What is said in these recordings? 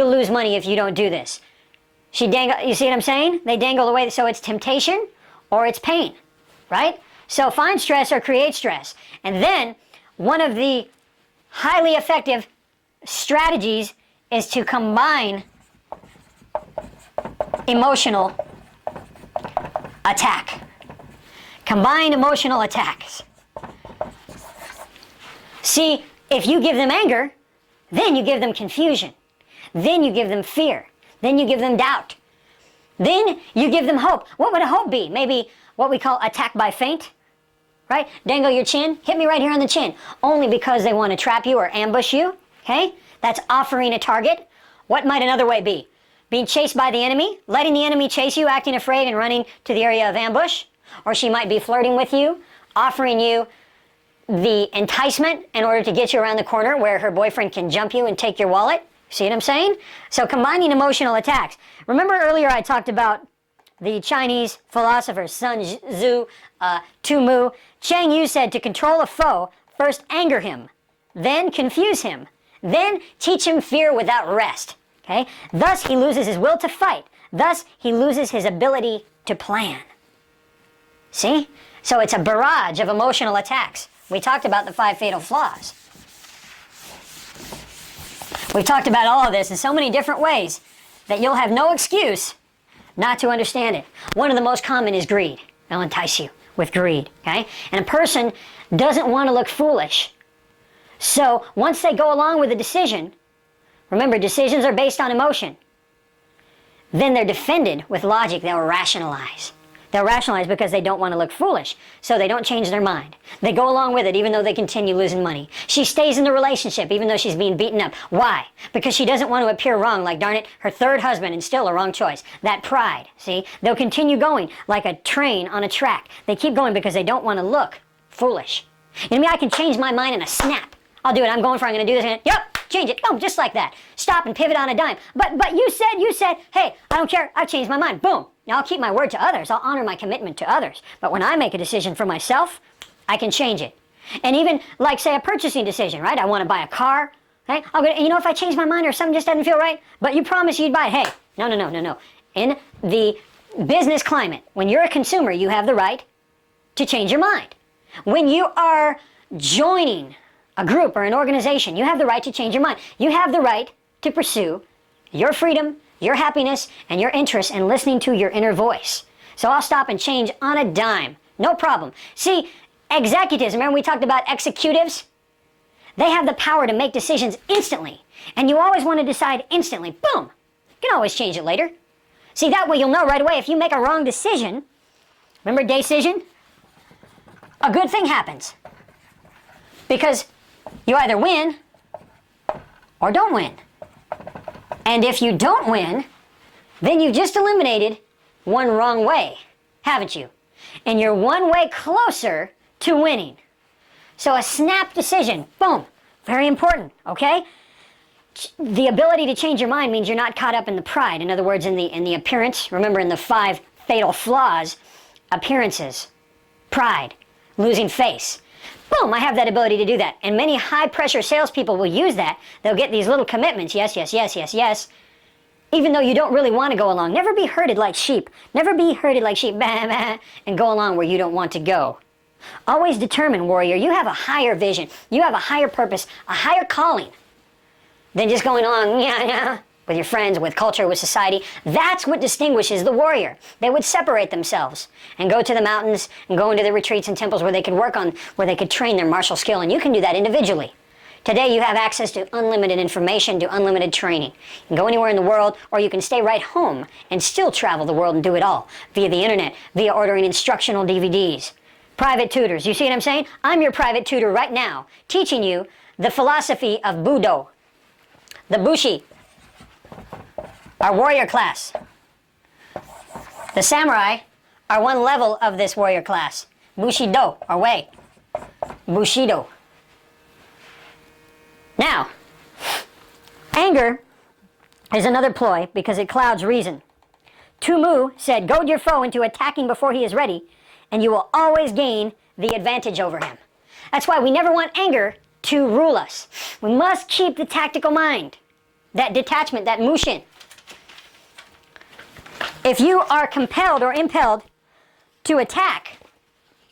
You'll lose money if you don't do this. You see what I'm saying? They dangle away, so it's temptation or it's pain, right? So find stress or create stress. And then one of the highly effective strategies is to combine emotional attack. Combine emotional attacks. See, if you give them anger, then you give them confusion. Then you give them fear. Then you give them doubt. Then you give them hope. What would a hope be? Maybe what we call attack by feint, right? Dangle your chin, hit me right here on the chin. Only because they want to trap you or ambush you, okay? That's offering a target. What might another way be? Being chased by the enemy, letting the enemy chase you, acting afraid and running to the area of ambush. Or she might be flirting with you, offering you the enticement in order to get you around the corner where her boyfriend can jump you and take your wallet. See what I'm saying? So combining emotional attacks. Remember earlier I talked about the Chinese philosopher Sun Tzu, Tu Cheng Yu said to control a foe, first anger him, then confuse him, then teach him fear without rest. Okay? Thus he loses his will to fight. Thus he loses his ability to plan. See? So it's a barrage of emotional attacks. We talked about the 5 fatal flaws. We've talked about all of this in so many different ways that you'll have no excuse not to understand it. One of the most common is greed. They'll entice you with greed, okay? And a person doesn't want to look foolish. So once they go along with a decision, remember decisions are based on emotion, then they're defended with logic. They'll rationalize. They'll rationalize because they don't want to look foolish, so they don't change their mind. They go along with it even though they continue losing money. She stays in the relationship even though she's being beaten up. Why? Because she doesn't want to appear wrong, like, darn it, her third husband and still a wrong choice. That pride, see? They'll continue going like a train on a track. They keep going because they don't want to look foolish. You know me, I can change my mind in a snap. I'll do it. I'm going for it. I'm going to do this. Yep, change it. Boom, just like that. Stop and pivot on a dime. But you said, hey, I don't care. I've changed my mind. Boom. Now I'll keep my word to others. I'll honor my commitment to others. But when I make a decision for myself, I can change it. And even like, say, a purchasing decision, right? I want to buy a car. Okay? And you know, if I change my mind or something just doesn't feel right, but you promise you'd buy it. Hey, no. In the business climate, when you're a consumer, you have the right to change your mind. When you are joining a group or an organization, you have the right to change your mind. You have the right to pursue your freedom, your happiness, and your interests in listening to your inner voice. So I'll stop and change on a dime. No problem. See, executives, remember we talked about executives? They have the power to make decisions instantly. And you always want to decide instantly. Boom! You can always change it later. See, that way you'll know right away if you make a wrong decision. Remember decision? A good thing happens. Because you either win or don't win. And if you don't win, then you've just eliminated one wrong way, haven't you? And you're one way closer to winning. So a snap decision, boom, very important, okay? The ability to change your mind means you're not caught up in the pride. In other words, in the appearance. Remember in the 5 fatal flaws, appearances, pride, losing face. Boom, I have that ability to do that. And many high-pressure salespeople will use that. They'll get these little commitments, yes, even though you don't really want to go along. Never be herded like sheep. Never be herded like sheep, bah, bah, and go along where you don't want to go. Always determined, warrior. You have a higher vision. You have a higher purpose, a higher calling than just going along, with your friends, with culture, with society. That's what distinguishes the warrior. They would separate themselves and go to the mountains and go into the retreats and temples where they could work on, where they could train their martial skill. And you can do that individually. Today you have access to unlimited information, to unlimited training. You can go anywhere in the world, or you can stay right home and still travel the world and do it all via the internet, via ordering instructional DVDs. Private tutors. You see what I'm saying? I'm your private tutor right now, teaching you the philosophy of Budo, the Bushi, our warrior class. The samurai are one level of this warrior class. Bushido, or way. Bushido. Now, anger is another ploy because it clouds reason. Tu said, goad your foe into attacking before he is ready, and you will always gain the advantage over him. That's why we never want anger to rule us. We must keep the tactical mind. that detachment, that mushin. If you are compelled or impelled to attack,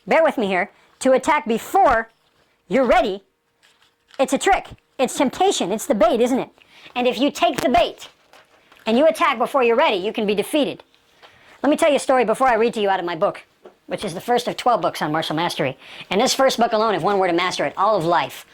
bear with me here, to attack before you're ready, it's a trick. It's temptation. It's the bait, isn't it? And if you take the bait and you attack before you're ready, you can be defeated. Let me tell you a story before I read to you out of my book, which is the first of 12 books on martial mastery. And this first book alone, if one were to master it, all of life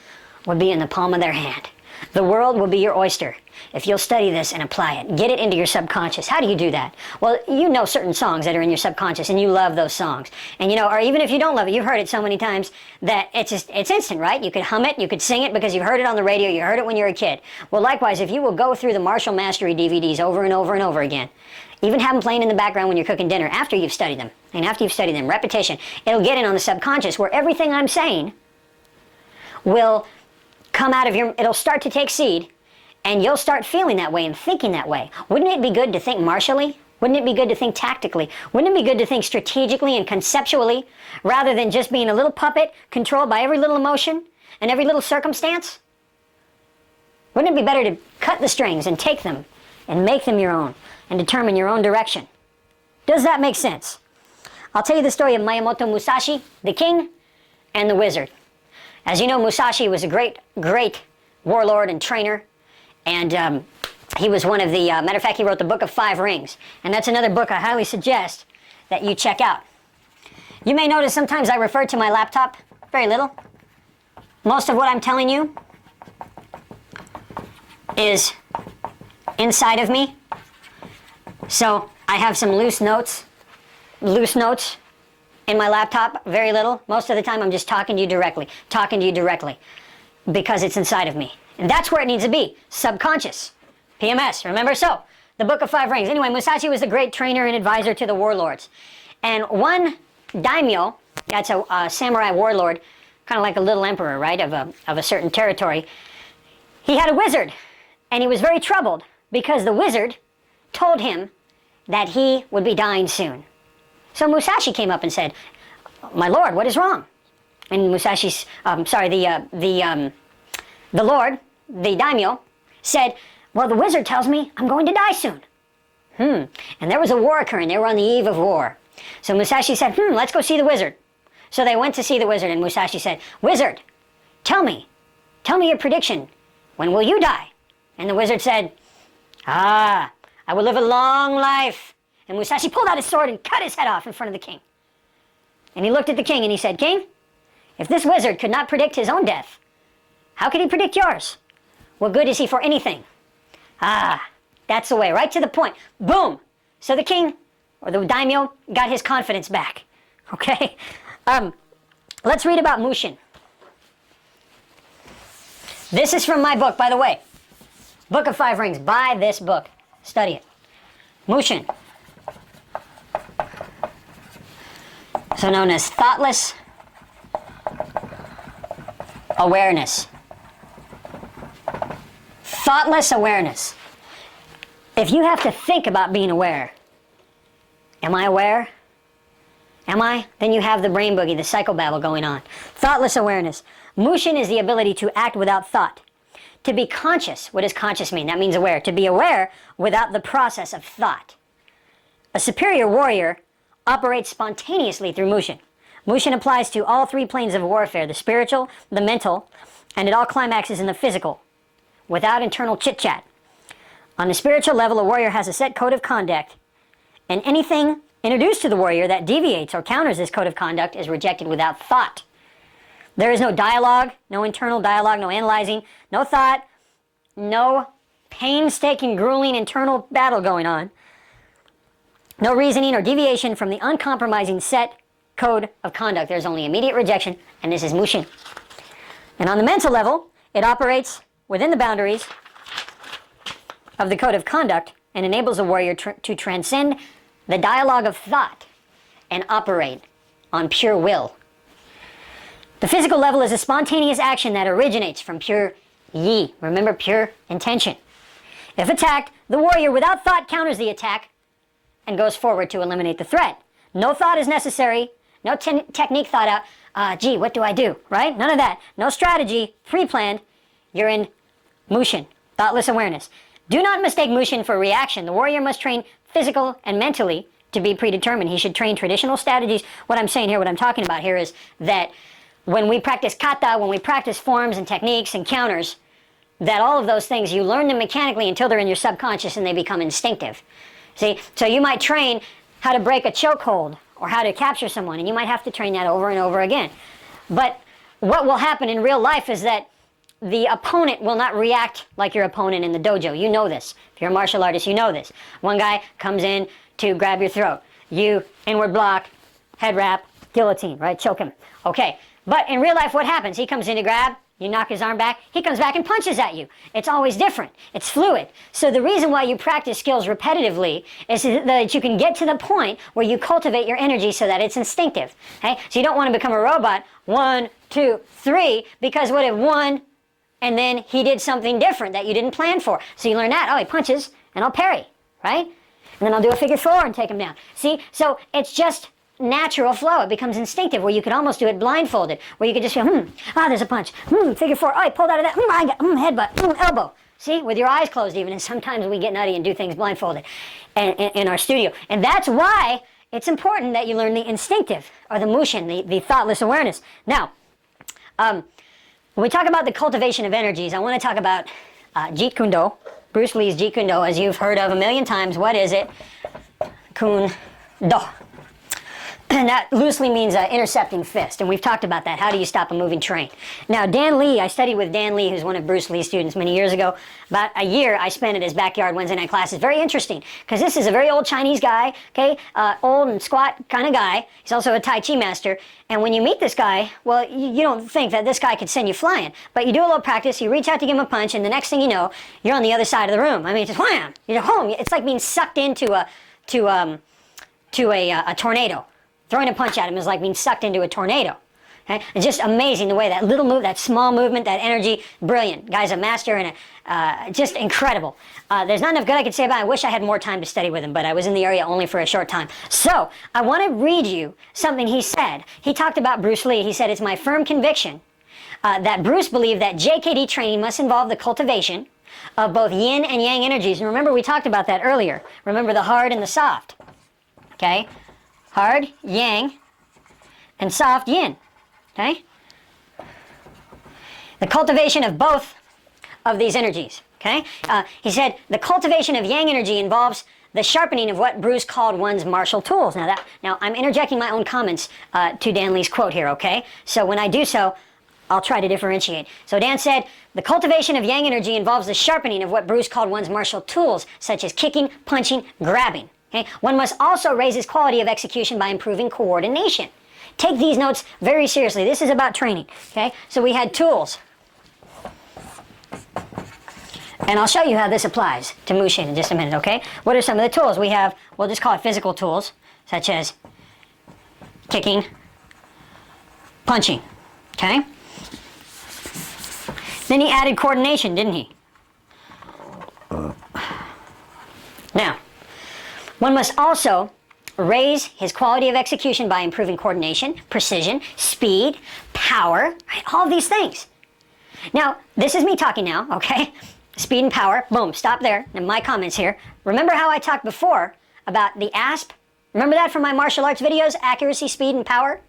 would be in the palm of their hand. The world will be your oyster if you'll study this and apply it. Get it into your subconscious. How do you do that? Well, you know certain songs that are in your subconscious and you love those songs. And you know, or even if you don't love it, you've heard it so many times that it's instant, right? You could hum it, you could sing it because you've heard it on the radio, you heard it when you were a kid. Well, likewise, if you will go through the martial mastery DVDs over and over and over again, even have them playing in the background when you're cooking dinner after you've studied them, and after you've studied them, repetition, it'll get in on the subconscious where everything I'm saying will come out of your, it'll start to take seed, and you'll start feeling that way and thinking that way. Wouldn't it be good to think martially? Wouldn't it be good to think tactically? Wouldn't it be good to think strategically and conceptually, rather than just being a little puppet controlled by every little emotion and every little circumstance? Wouldn't it be better to cut the strings and take them and make them your own and determine your own direction? Does that make sense? I'll tell you the story of Miyamoto Musashi, the king, and the wizard. As you know, Musashi was a great warlord and trainer, and he was one of the, matter of fact, he wrote the Book of Five Rings, and that's another book I highly suggest that you check out. You may notice sometimes I refer to my laptop very little. Most of what I'm telling you is inside of me. So I have some loose notes in my laptop, very little. Most of the time I'm just talking to you directly, because it's inside of me. And that's where it needs to be, subconscious, PMS, remember? So, the Book of Five Rings. Anyway, Musashi was a great trainer and advisor to the warlords. And one daimyo, that's a samurai warlord, kind of like a little emperor, right, of a certain territory. He had a wizard, and he was very troubled because the wizard told him that he would be dying soon. So Musashi came up and said, "My lord, what is wrong?" And Musashi's, the lord, the daimyo, said, "Well, the wizard tells me I'm going to die soon." And there was a war occurring. They were on the eve of war. So Musashi said, let's go see the wizard. So they went to see the wizard, and Musashi said, "Wizard, tell me your prediction. When will you die?" And the wizard said, "I will live a long life." And Musashi pulled out his sword and cut his head off in front of the king. And he looked at the king and he said, "King, if this wizard could not predict his own death, how could he predict yours? What good is he for anything?" That's the way, right to the point. Boom! So the king, or the daimyo, got his confidence back. Okay? Let's read about Mushin. This is from my book, by the way. Book of Five Rings. Buy this book. Study it. Mushin. So known as thoughtless awareness. Thoughtless awareness. If you have to think about being aware, am I aware? Am I? Then you have the brain boogie, the psychobabble going on. Thoughtless awareness. Mushin is the ability to act without thought. To be conscious. What does conscious mean? That means aware. To be aware without the process of thought. A superior warrior operates spontaneously through Mushin. Mushin applies to all three planes of warfare, the spiritual, the mental, and it all climaxes in the physical, without internal chit-chat. On the spiritual level, a warrior has a set code of conduct, and anything introduced to the warrior that deviates or counters this code of conduct is rejected without thought. There is no dialogue, no internal dialogue, no analyzing, no thought, no painstaking, grueling internal battle going on. No reasoning or deviation from the uncompromising set code of conduct. There's only immediate rejection, and this is Mushin. And on the mental level, it operates within the boundaries of the code of conduct and enables a warrior to transcend the dialogue of thought and operate on pure will. The physical level is a spontaneous action that originates from pure yi. Remember, pure intention. If attacked, the warrior without thought counters the attack and goes forward to eliminate the threat. No thought is necessary, no technique thought out, gee, what do I do, right? None of that. No strategy, pre-planned. You're in Mushin, thoughtless awareness. Do not mistake Mushin for reaction. The warrior must train physical and mentally to be predetermined. He should train traditional strategies. What I'm saying here, what I'm talking about here is that when we practice kata, when we practice forms and techniques and counters, that all of those things, you learn them mechanically until they're in your subconscious and they become instinctive. See, so you might train how to break a chokehold or how to capture someone, and you might have to train that over and over again. But what will happen in real life is that the opponent will not react like your opponent in the dojo. You know this. If you're a martial artist, you know this. One guy comes in to grab your throat. You inward block, head wrap, guillotine, right? Choke him. Okay. But in real life, what happens? He comes in to grab, you knock his arm back, he comes back and punches at you. It's always different. It's fluid. So the reason why you practice skills repetitively is that you can get to the point where you cultivate your energy so that it's instinctive. Okay? So you don't want to become a robot, 1, 2, 3, because what if 1, and then he did something different that you didn't plan for. So you learn that, oh, he punches, and I'll parry, right? And then I'll do a figure 4 and take him down. See, so it's just natural flow. It becomes instinctive, where you could almost do it blindfolded, where you could just feel, there's a punch, figure 4, oh, I pulled out of that, I got, headbutt, elbow. See, with your eyes closed even, and sometimes we get nutty and do things blindfolded in our studio. And that's why it's important that you learn the instinctive, or the mushin, the thoughtless awareness. Now, when we talk about the cultivation of energies, I want to talk about Jeet Kune Do, Bruce Lee's Jeet Kune Do, as you've heard of a million times. What is it? Kune Do. And that loosely means intercepting fist, and we've talked about that. How do you stop a moving train? Now, Dan Lee, I studied with Dan Lee, who's one of Bruce Lee's students many years ago. About a year I spent at his backyard Wednesday night classes. Very interesting, because this is a very old Chinese guy, okay, old and squat kind of guy. He's also a Tai Chi master, and when you meet this guy, well, you don't think that this guy could send you flying, but you do a little practice, you reach out to give him a punch, and the next thing you know, you're on the other side of the room. I mean, just wham, you're home. It's like being sucked into a tornado. Throwing a punch at him is like being sucked into a tornado. Okay? It's just amazing the way that little move, that small movement, that energy, brilliant. Guy's a master and just incredible. There's not enough good I could say about it. I wish I had more time to study with him, but I was in the area only for a short time. So, I want to read you something he said. He talked about Bruce Lee. He said, it's my firm conviction that Bruce believed that JKD training must involve the cultivation of both yin and yang energies. And remember, we talked about that earlier. Remember the hard and the soft. Okay? Hard, yang, and soft, yin. Okay? The cultivation of both of these energies. Okay? He said the cultivation of yang energy involves the sharpening of what Bruce called one's martial tools. Now I'm interjecting my own comments to Dan Lee's quote here, okay? So when I do so, I'll try to differentiate. So Dan said, the cultivation of yang energy involves the sharpening of what Bruce called one's martial tools, such as kicking, punching, grabbing. Okay? One must also raise his quality of execution by improving coordination. Take these notes very seriously. This is about training. Okay? So we had tools. And I'll show you how this applies to Mushin in just a minute, okay? What are some of the tools? We have, we'll just call it physical tools, such as kicking, punching, okay? Then he added coordination, didn't he? Now, one must also raise his quality of execution by improving coordination, precision, speed, power, right? All of these things. Now, this is me talking now, okay? Speed and power, boom, stop there. And my comments here. Remember how I talked before about the ASP? Remember that from my martial arts videos, accuracy, speed, and power?